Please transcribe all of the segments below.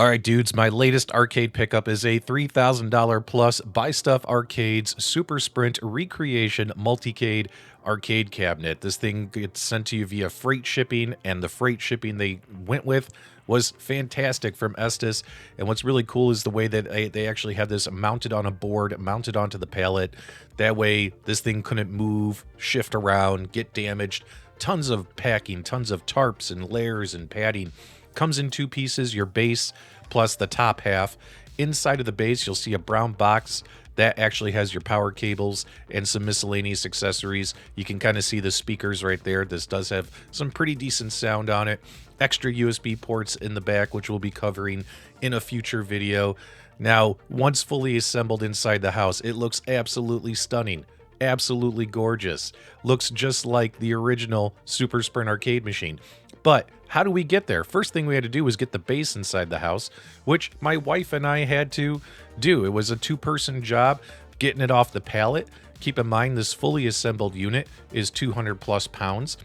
All right, dudes, my latest arcade pickup is a $3,000 plus Buy Stuff Arcades Super Sprint Recreation Multicade arcade cabinet. This thing gets sent to you via freight shipping, and the freight shipping they went with was fantastic from Estes. And what's really cool is the way that they actually have this mounted on a board, mounted onto the pallet. That way, this thing couldn't move, shift around, get damaged. Tons of packing, tons of tarps and layers and padding. Comes in two pieces, your base plus the top half. Inside of the base, you'll see a brown box that actually has your power cables and some miscellaneous accessories. You can kind of see the speakers right there. This does have some pretty decent sound on it. Extra USB ports in the back, which we'll be covering in a future video. Now, once fully assembled inside the house, it looks absolutely stunning. Absolutely gorgeous. Looks just like the original Super Sprint arcade machine. But how do we get there? First thing we had to do was get the base inside the house, which my wife and I had to do. It was a two-person job getting it off the pallet. Keep in mind, this fully assembled unit is 200 plus pounds.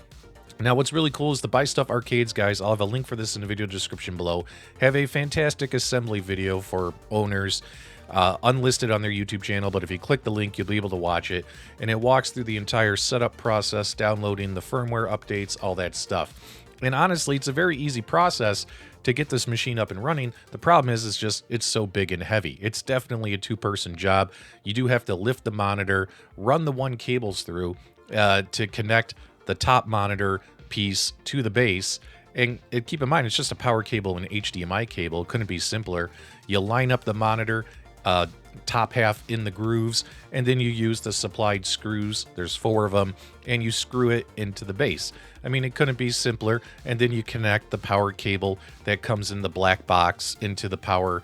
Now, what's really cool is the Buy Stuff Arcades guys, I'll have a link for this in the video description below, have a fantastic assembly video for owners, unlisted on their YouTube channel, but if you click the link, you'll be able to watch it. And it walks through the entire setup process, downloading the firmware updates, all that stuff. And honestly, it's a very easy process to get this machine up and running. The problem is it's so big and heavy. It's definitely a two-person job. You do have to lift the monitor, run the one cables through to connect the top monitor piece to the base. And keep in mind, it's just a power cable and HDMI cable. It couldn't be simpler. You line up the monitor top half in the grooves, and then you use the supplied screws. There's 4 of them, and you screw it into the base. I mean, it couldn't be simpler. And then you connect the power cable that comes in the black box into the power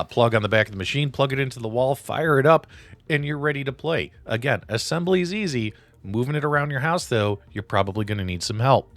plug on the back of the machine, plug it into the wall, fire it up, and you're ready to play. Again, assembly is easy. Moving it around your house, though, you're probably going to need some help.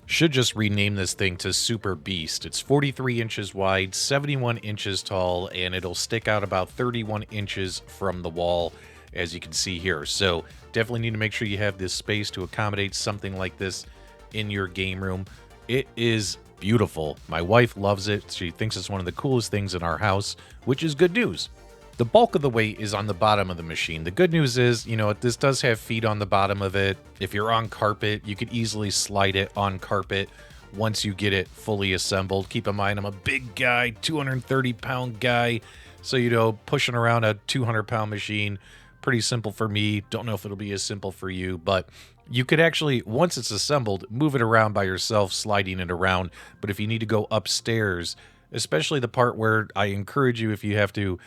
Should just rename this thing to Super Beast. It's 43 inches wide, 71 inches tall, and it'll stick out about 31 inches from the wall, as you can see here. So definitely need to make sure you have this space to accommodate something like this in your game room. It is beautiful. My wife loves it. She thinks it's one of the coolest things in our house, which is good news. The bulk of the weight is on the bottom of the machine. The good news is, this does have feet on the bottom of it. If you're on carpet, you could easily slide it on carpet once you get it fully assembled. Keep in mind, I'm a big guy, 230-pound guy. So, pushing around a 200-pound machine, pretty simple for me. Don't know if it'll be as simple for you, but you could actually, once it's assembled, move it around by yourself, sliding it around. But if you need to go upstairs, especially the part where I encourage you, if you have to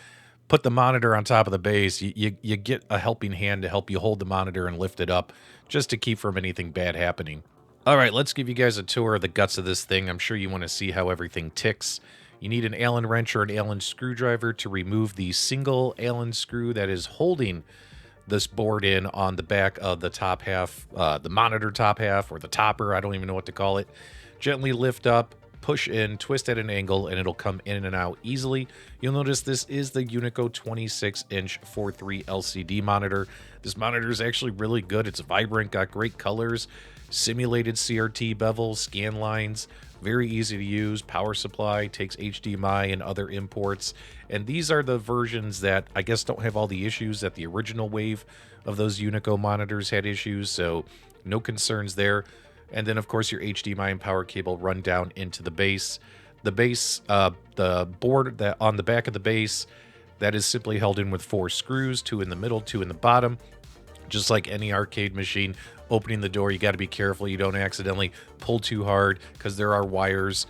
put the monitor on top of the base, you get a helping hand to help you hold the monitor and lift it up, just to keep from anything bad happening. All right, let's give you guys a tour of the guts of this thing. I'm sure you want to see how everything ticks. You need an Allen wrench or an Allen screwdriver to remove the single Allen screw that is holding this board in on the back of the top half, the monitor top half, or the topper, I don't even know what to call it. Gently lift up, push in, twist at an angle, and it'll come in and out easily. You'll notice this is the Unico 26-inch 4.3 LCD monitor. This monitor is actually really good. It's vibrant, got great colors, simulated CRT bevel, scan lines, very easy to use, power supply, takes HDMI and other imports. And these are the versions that I guess don't have all the issues that the original wave of those Unico monitors had issues, so no concerns there. And then, of course, your HDMI and power cable run down into the base. The base, the board that on the back of the base, that is simply held in with 4 screws, 2 in the middle, 2 in the bottom. Just like any arcade machine, opening the door, you got to be careful you don't accidentally pull too hard, because there are wires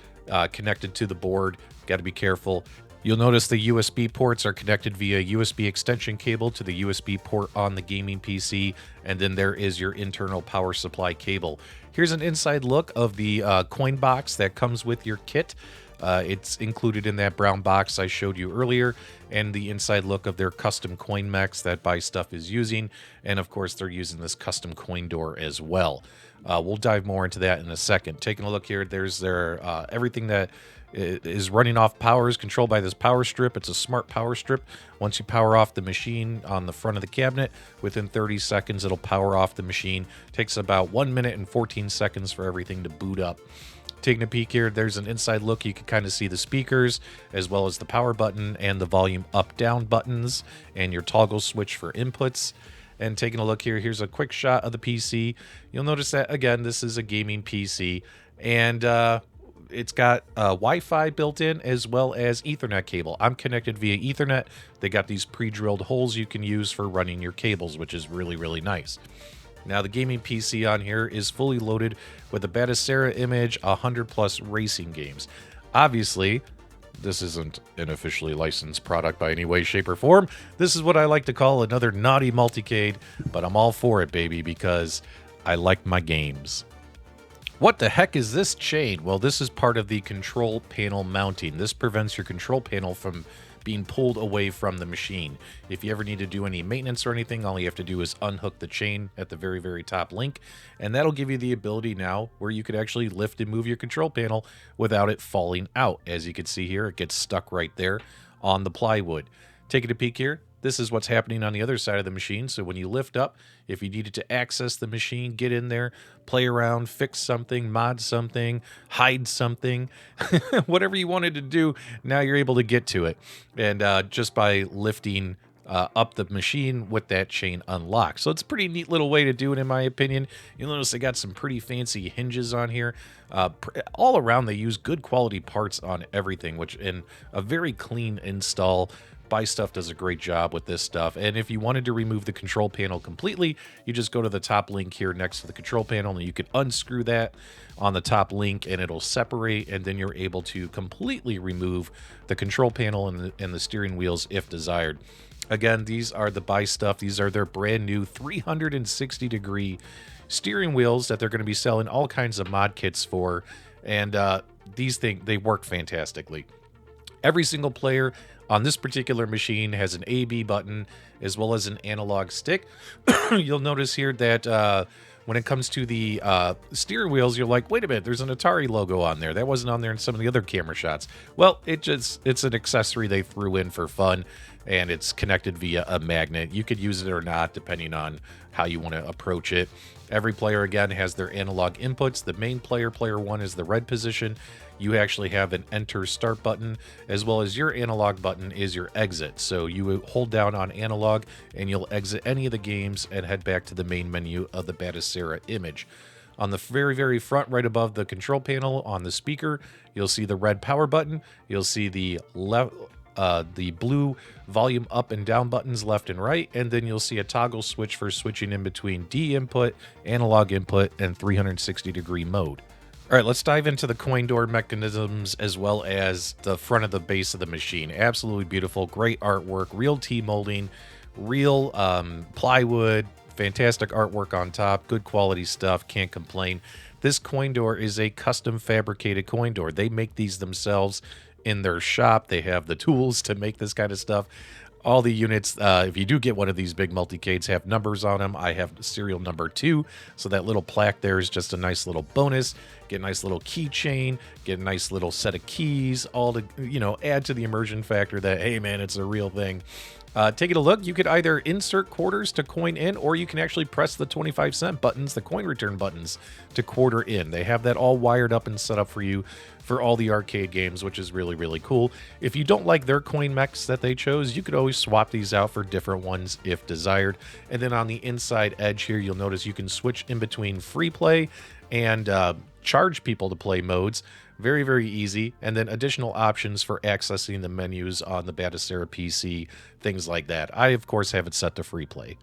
connected to the board. Got to be careful. You'll notice the USB ports are connected via USB extension cable to the USB port on the gaming PC, and then there is your internal power supply cable. Here's an inside look of the coin box that comes with your kit. It's included in that brown box I showed you earlier, and the inside look of their custom coin mechs that Buy Stuff is using, and of course they're using this custom coin door as well. We'll dive more into that in a second. Taking a look here, there's their everything that is running off power is controlled by this power strip. It's a smart power strip. Once you power off the machine on the front of the cabinet, within 30 seconds it'll power off the machine. Takes about 1 minute and 14 seconds for everything to boot up. Taking a peek here, there's an inside look. You can kind of see the speakers as well as the power button and the volume up down buttons and your toggle switch for inputs. And taking a look here, here's a quick shot of the PC. You'll notice that, again, this is a gaming PC, and it's got Wi-Fi built in as well as Ethernet cable. I'm connected via Ethernet. They got these pre-drilled holes you can use for running your cables, which is really, really nice. Now, the gaming PC on here is fully loaded with a Batocera image, 100+ racing games. Obviously, this isn't an officially licensed product by any way, shape, or form. This is what I like to call another naughty Multicade, but I'm all for it, baby, because I like my games. What the heck is this chain? Well, this is part of the control panel mounting. This prevents your control panel from being pulled away from the machine. If you ever need to do any maintenance or anything, all you have to do is unhook the chain at the very, very top link, and that'll give you the ability now where you could actually lift and move your control panel without it falling out. As you can see here, it gets stuck right there on the plywood. Taking a peek here, this is what's happening on the other side of the machine. So when you lift up, if you needed to access the machine, get in there, play around, fix something, mod something, hide something, whatever you wanted to do, now you're able to get to it. And just by lifting up the machine with that chain unlocked. So it's a pretty neat little way to do it, in my opinion. You'll notice they got some pretty fancy hinges on here. All around, they use good quality parts on everything, which in a very clean install. Buy Stuff does a great job with this stuff. And if you wanted to remove the control panel completely, you just go to the top link here next to the control panel, and you can unscrew that on the top link and it'll separate, and then you're able to completely remove the control panel and the steering wheels if desired. Again, these are the Buy Stuff. These are their brand new 360-degree steering wheels that they're going to be selling all kinds of mod kits for, and these things, they work fantastically. Every single player on this particular machine has an A/B button as well as an analog stick. You'll notice here that when it comes to the steering wheels, you're like, wait a minute, there's an Atari logo on there. That wasn't on there in some of the other camera shots. Well, it's an accessory they threw in for fun, and it's connected via a magnet. You could use it or not, depending on how you want to approach it. Every player, again, has their analog inputs. The main player, player 1, is the red position. You actually have an enter start button, as well as your analog button is your exit. So you hold down on analog and you'll exit any of the games and head back to the main menu of the Batocera image. On the very, very front, right above the control panel on the speaker, you'll see the red power button. You'll see the blue volume up and down buttons left and right, and then you'll see a toggle switch for switching in between D input, analog input, and 360-degree mode. All right, let's dive into the coin door mechanisms as well as the front of the base of the machine. Absolutely beautiful, great artwork, real T-molding, real plywood, fantastic artwork on top, good quality stuff, can't complain. This coin door is a custom fabricated coin door. They make these themselves in their shop. They have the tools to make this kind of stuff. All the units, if you do get one of these big Multicades, have numbers on them. I have serial number 2, so that little plaque there is just a nice little bonus. Get a nice little keychain, get a nice little set of keys, all to, add to the immersion factor that, hey man, it's a real thing. Taking a look, you could either insert quarters to coin in, or you can actually press the 25-cent buttons, the coin return buttons, to quarter in. They have that all wired up and set up for you for all the arcade games, which is really, really cool. If you don't like their coin mechs that they chose, you could always swap these out for different ones if desired. And then on the inside edge here, you'll notice you can switch in between free play and charge people to play modes. Very, very easy. And then additional options for accessing the menus on the Batocera PC, things like that. I, of course, have it set to free play.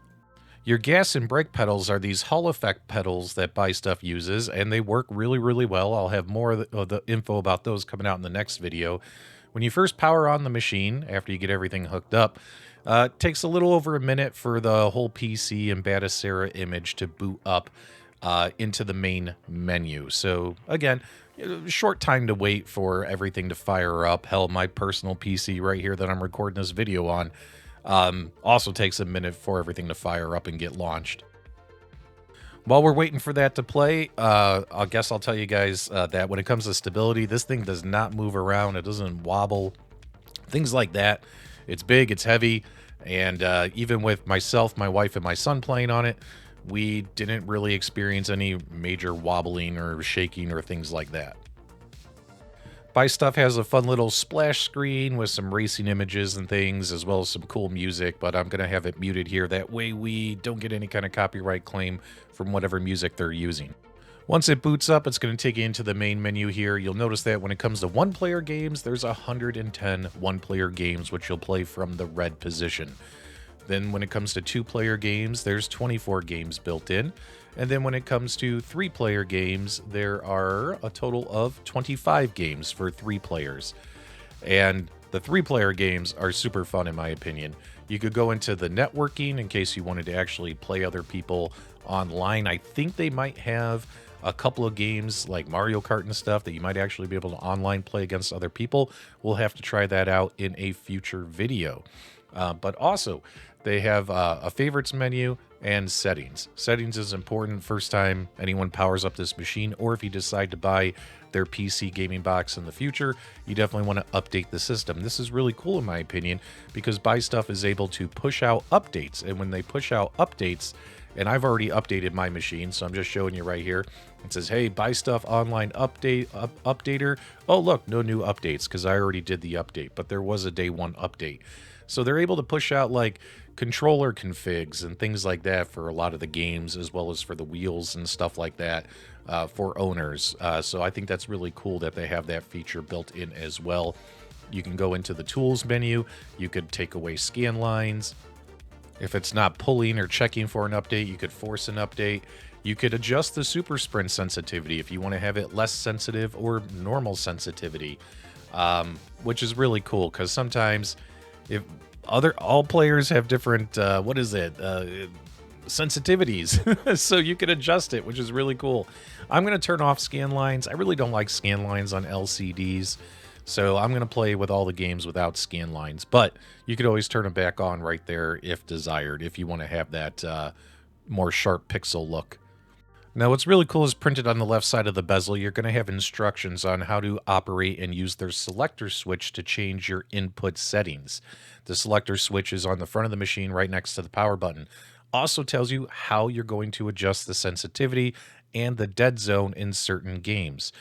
Your gas and brake pedals are these Hall effect pedals that Buy Stuff uses, and they work really, really well. I'll have more of the info about those coming out in the next video. When you first power on the machine, after you get everything hooked up, it takes a little over a minute for the whole PC and Batocera image to boot up into the main menu. So again, short time to wait for everything to fire up. Hell, my personal PC right here that I'm recording this video on also takes a minute for everything to fire up and get launched. While we're waiting for that to play, I guess I'll tell you guys that when it comes to stability, this thing does not move around. It doesn't wobble, things like that. It's big, it's heavy, and even with myself, my wife, and my son playing on it, we didn't really experience any major wobbling or shaking or things like that. Buy Stuff has a fun little splash screen with some racing images and things, as well as some cool music, but I'm going to have it muted here. That way we don't get any kind of copyright claim from whatever music they're using. Once it boots up, it's going to take you into the main menu here. You'll notice that when it comes to one-player games, there's 110 one-player games, which you'll play from the red position. Then when it comes to two-player games, there's 24 games built in. And then when it comes to three-player games, there are a total of 25 games for 3 players. And the 3-player games are super fun, in my opinion. You could go into the networking in case you wanted to actually play other people online. I think they might have a couple of games like Mario Kart and stuff that you might actually be able to online play against other people. We'll have to try that out in a future video. But also, they have a favorites menu and settings. Settings is important first time anyone powers up this machine, or if you decide to buy their PC gaming box in the future, you definitely want to update the system. This is really cool in my opinion, because Buy Stuff is able to push out updates, and when they push out updates, and I've already updated my machine, so I'm just showing you right here. It says, hey, Buy Stuff online updater. Oh, look, no new updates, because I already did the update, but there was a day 1 update. So they're able to push out like controller configs and things like that for a lot of the games, as well as for the wheels and stuff like that for owners. So I think that's really cool that they have that feature built in as well. You can go into the tools menu. You could take away scan lines. If it's not pulling or checking for an update, you could force an update. You could adjust the super sprint sensitivity if you want to have it less sensitive or normal sensitivity, which is really cool because sometimes if all players have different sensitivities, so you can adjust it, which is really cool. I'm going to turn off scan lines. I really don't like scan lines on LCDs, so I'm going to play with all the games without scan lines, but you could always turn them back on right there if desired, if you want to have that more sharp pixel look. Now, what's really cool is printed on the left side of the bezel, you're going to have instructions on how to operate and use their selector switch to change your input settings. The selector switch is on the front of the machine right next to the power button. Also tells you how you're going to adjust the sensitivity and the dead zone in certain games.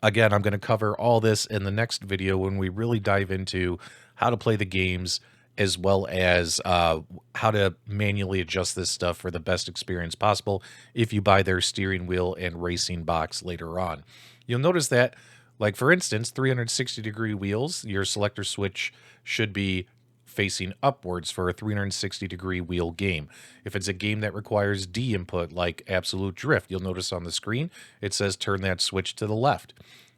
Again, I'm going to cover all this in the next video when we really dive into how to play the games, as well as how to manually adjust this stuff for the best experience possible if you buy their steering wheel and racing box later on. You'll notice that, like for instance, 360-degree wheels, your selector switch should be facing upwards for a 360-degree wheel game. If it's a game that requires D input, like Absolute Drift, you'll notice on the screen, it says turn that switch to the left.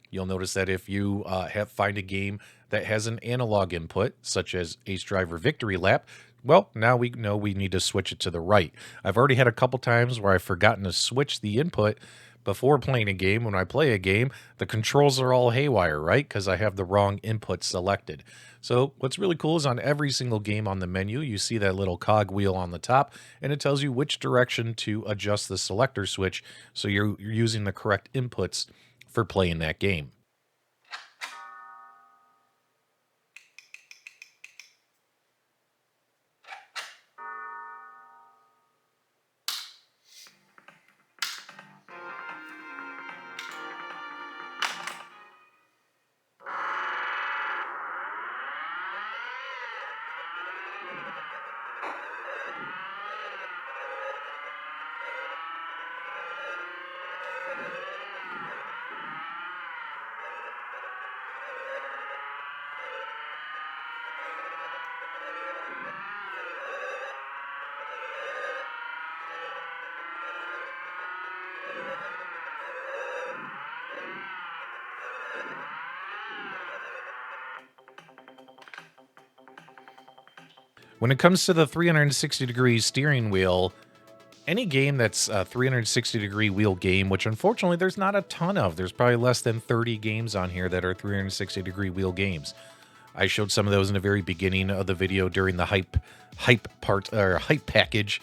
You'll notice that if you find a game that has an analog input, such as Ace Driver Victory Lap, well, now we know we need to switch it to the right. I've already had a couple times where I've forgotten to switch the input before playing a game. When I play a game, the controls are all haywire, right? Because I have the wrong input selected. So what's really cool is on every single game on the menu, you see that little cog wheel on the top, and it tells you which direction to adjust the selector switch, so you're using the correct inputs for playing that game. When it comes to the 360-degree steering wheel, any game that's a 360-degree wheel game, which unfortunately there's not a ton of, there's probably less than 30 games on here that are 360-degree wheel games. I showed some of those in the very beginning of the video during the hype package,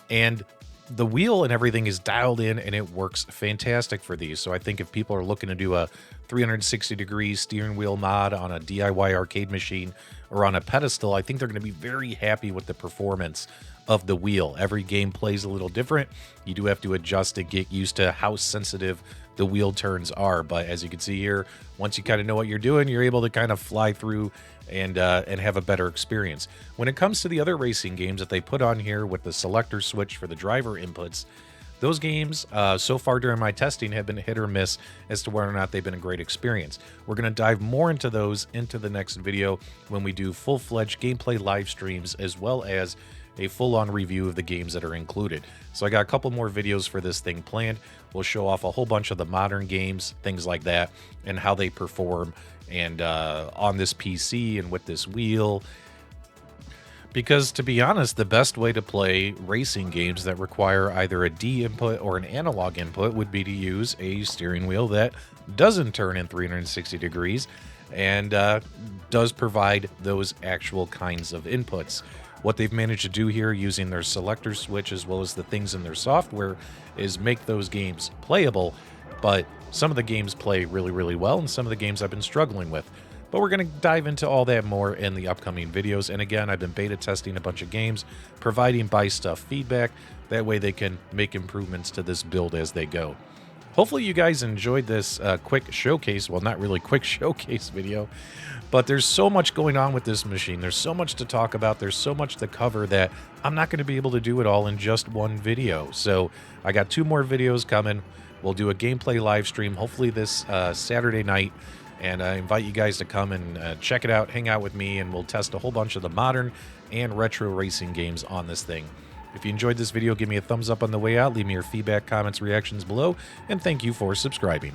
and the wheel and everything is dialed in and it works fantastic for these. So I think if people are looking to do a 360-degree steering wheel mod on a DIY arcade machine or on a pedestal, I think they're going to be very happy with the performance of the wheel. Every game plays a little different. You do have to adjust to get used to how sensitive the wheel turns are. But as you can see here, once you kind of know what you're doing, you're able to kind of fly through and have a better experience. When it comes to the other racing games that they put on here with the selector switch for the driver inputs, those games, so far during my testing, have been hit or miss as to whether or not they've been a great experience. We're going to dive more into those into the next video when we do full-fledged gameplay live streams, as well as a full-on review of the games that are included. So I got a couple more videos for this thing planned. We'll show off a whole bunch of the modern games, things like that, and how they perform and on this PC and with this wheel. Because, to be honest, the best way to play racing games that require either a D input or an analog input would be to use a steering wheel that doesn't turn in 360 degrees and does provide those actual kinds of inputs. What they've managed to do here using their selector switch as well as the things in their software is make those games playable, but some of the games play really, really well, and some of the games I've been struggling with. But we're going to dive into all that more in the upcoming videos. And again, I've been beta testing a bunch of games, providing buy stuff feedback. That way they can make improvements to this build as they go. Hopefully you guys enjoyed this quick showcase. Well, not really quick showcase video, but there's so much going on with this machine. There's so much to talk about. There's so much to cover that I'm not going to be able to do it all in just one video. So I got 2 more videos coming. We'll do a gameplay live stream, hopefully this Saturday night. And I invite you guys to come and check it out, hang out with me, and we'll test a whole bunch of the modern and retro racing games on this thing. If you enjoyed this video, give me a thumbs up on the way out, leave me your feedback, comments, reactions below, and thank you for subscribing.